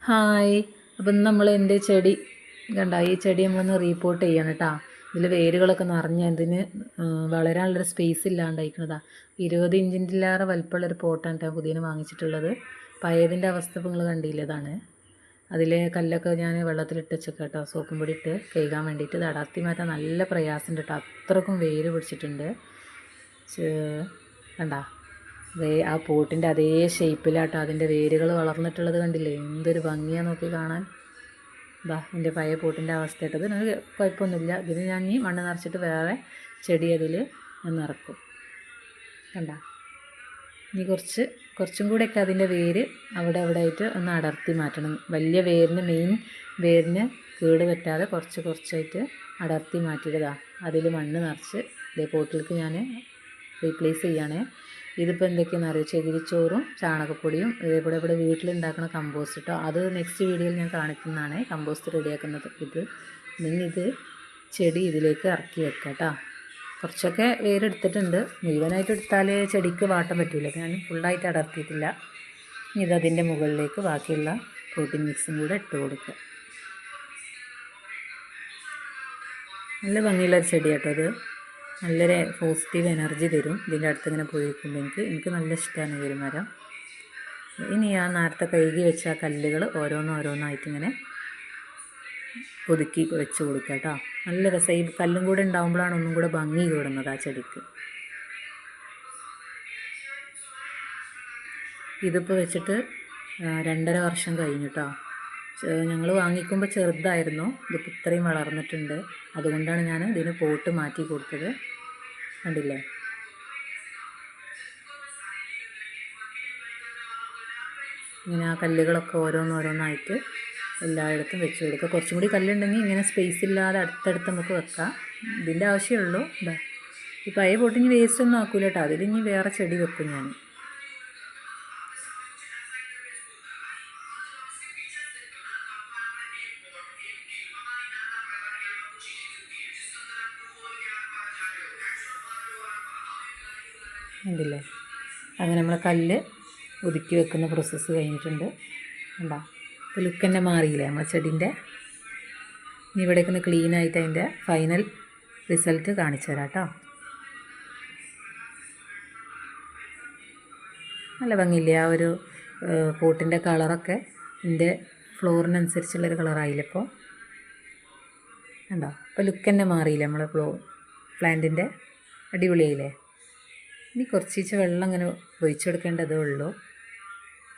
Hi. അപ്പം നമ്മൾ എൻ്റെ ചെടി കണ്ട ഈ ചെടി നമ്മളൊന്ന് റീപോർട്ട് ചെയ്യണം കേട്ടോ. ഇതിൽ വേരുകളൊക്കെ നിറഞ്ഞ് ഇതിന് വളരാനുള്ളൊരു സ്പേസ് ഇല്ലാണ്ടായിരിക്കണതാ. 20 ഇഞ്ചിൻ്റെലേറെ വലിപ്പമുള്ളൊരു പോട്ടാണ് കേട്ടോ പുതിയതിന് വാങ്ങിച്ചിട്ടുള്ളത്. പഴയതിൻ്റെ അവസ്ഥ ഇപ്പോൾ നിങ്ങൾ കണ്ടില്ലതാണ്. അതിലെ കല്ലൊക്കെ ഞാൻ വെള്ളത്തിലിട്ട് വെച്ചേക്കാം കേട്ടോ, സോപ്പും പൊടി ഇട്ട് കഴുകാൻ വേണ്ടിയിട്ട്. ഇത് അടർത്തി മാറ്റാൻ നല്ല പ്രയാസമുണ്ട് കേട്ടോ, അത്രക്കും വേര് പിടിച്ചിട്ടുണ്ട്. കണ്ട ആ പോട്ടിൻ്റെ അതേ ഷേപ്പിലാട്ടോ അതിൻ്റെ വേരുകൾ വളർന്നിട്ടുള്ളത്. കണ്ടില്ലേ എന്തൊരു ഭംഗിയാണ് നോക്കി കാണാൻ. ഇതാ എൻ്റെ പഴയ പോട്ടിൻ്റെ അവസ്ഥ കേട്ടത്. ഇതിന് കുഴപ്പമൊന്നുമില്ല. ഇതിന് ഞാൻ ഈ മണ്ണ് നിറച്ചിട്ട് വേറെ ചെടി അതിൽ ഞാൻ നിറക്കും. കണ്ട ഇനി കുറച്ചും കൂടെയൊക്കെ അതിൻ്റെ വേര് അവിടെ ആയിട്ട് ഒന്ന് അടർത്തി മാറ്റണം. വലിയ വേരിന് മെയിൻ വേരിന് കേട് പറ്റാതെ കുറച്ചായിട്ട് അടർത്തി മാറ്റിയിട്ടതാ അതിൽ മണ്ണ് നിറച്ച് ഇതേ പോട്ടിലേക്ക് ഞാൻ റീപ്ലേസ് ചെയ്യാണ്. ഇതിപ്പോൾ എന്തൊക്കെയാണെന്ന് അറിയോ, ചകിരിച്ചോറും ചാണകപ്പൊടിയും ഇതേപോലെ ഇവിടെ വീട്ടിലുണ്ടാക്കുന്ന കമ്പോസ്റ്റ് കേട്ടോ. അത് നെക്സ്റ്റ് വീഡിയോയിൽ ഞാൻ കാണിക്കുന്നതാണ്, കമ്പോസ്റ്റ് റെഡിയാക്കുന്നത്. ഇത് ചെടി ഇതിലേക്ക് ഇറക്കി വെക്കാം കേട്ടോ. കുറച്ചൊക്കെ വേരെടുത്തിട്ടുണ്ട്. മുഴുവനായിട്ട് എടുത്താൽ ചെടിക്ക് വാട്ടം പറ്റില്ല. ഞാൻ ഫുള്ളായിട്ട് അടർത്തിയിട്ടില്ല. ഇതതിൻ്റെ മുകളിലേക്ക് ബാക്കിയുള്ള പ്രോട്ടീൻ മിക്സും കൂടെ ഇട്ട് കൊടുക്കുക. നല്ല ഭംഗിയുള്ളൊരു ചെടി കേട്ടോ ഇത്. നല്ലൊരു പോസിറ്റീവ് എനർജി തരും. ഇതിൻ്റെ അടുത്ത് ഇങ്ങനെ പോയിരിക്കുമ്പോൾ എനിക്ക് നല്ല ഇഷ്ടമാണ് ഈ ഒരു മരം. ഇനി ആ നേരത്തെ കഴുകി വെച്ച ആ കല്ലുകൾ ഓരോന്നായിട്ട് ഇങ്ങനെ ഒതുക്കി വെച്ച് കൊടുക്കുക കേട്ടോ. നല്ല രസം. ഈ കല്ലും കൂടെ ഉണ്ടാകുമ്പോഴാണ് ഒന്നും കൂടെ ഭംഗി കൂടുന്നത് ആ ചെടിക്ക്. ഇതിപ്പോൾ വെച്ചിട്ട് 2.5 വർഷം കഴിഞ്ഞു കേട്ടോ. ഞങ്ങൾ വാങ്ങിക്കുമ്പോൾ ചെറുതായിരുന്നു. ഇതിപ്പോൾ ഇത്രയും വളർന്നിട്ടുണ്ട്. അതുകൊണ്ടാണ് ഞാൻ ഇതിന് പോട്ട് മാറ്റി കൊടുത്തത്. കണ്ടില്ലേ, ഇങ്ങനെ ആ കല്ലുകളൊക്കെ ഓരോന്നായിട്ട് എല്ലായിടത്തും വെച്ച് കൊടുക്കുക. കുറച്ചും കൂടി കല്ലുണ്ടെങ്കിൽ ഇങ്ങനെ സ്പേസ് ഇല്ലാതെ അടുത്തടുത്ത് നമുക്ക് വെക്കാം. ഇതിൻ്റെ ആവശ്യമുള്ളൂ. ഇതാ ഈ പഴയ പോട്ട് ഇനി വേസ്റ്റ് ഒന്നും ആക്കൂല കേട്ടോ. അതിലിനി വേറെ ചെടി വെക്കും ഞാൻ. കണ്ടില്ലേ, അങ്ങനെ നമ്മളെ കല്ല് ഒതുക്കി വെക്കുന്ന പ്രോസസ്സ് കഴിഞ്ഞിട്ടുണ്ട്. കണ്ടോ, ഇപ്പോൾ ലുക്ക് തന്നെ മാറിയില്ലേ നമ്മളെ ചെടീൻ്റെ. ഇനി ഇവിടേക്ക് ഒന്ന് ക്ലീനായിട്ട് അതിൻ്റെ ഫൈനൽ റിസൾട്ട് കാണിച്ചു തരാം കേട്ടോ. നല്ല ഭംഗിയില്ലേ ആ ഒരു പോട്ടിൻ്റെ കളറൊക്കെ. എൻ്റെ ഫ്ലോറിനനുസരിച്ചുള്ളൊരു കളറായില്ല ഇപ്പോൾ. കണ്ടോ, ഇപ്പോൾ ലുക്ക് തന്നെ മാറിയില്ലേ നമ്മളെ പ്ലാന്റിൻ്റെ. അടിപൊളിയായില്ലേ. ഇനി കുറച്ച് വെള്ളം ഇങ്ങനെ ഒഴിച്ചെടുക്കേണ്ടതേ ഉള്ളൂ.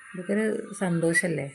ഇതൊക്കെ ഒരു സന്തോഷമല്ലേ.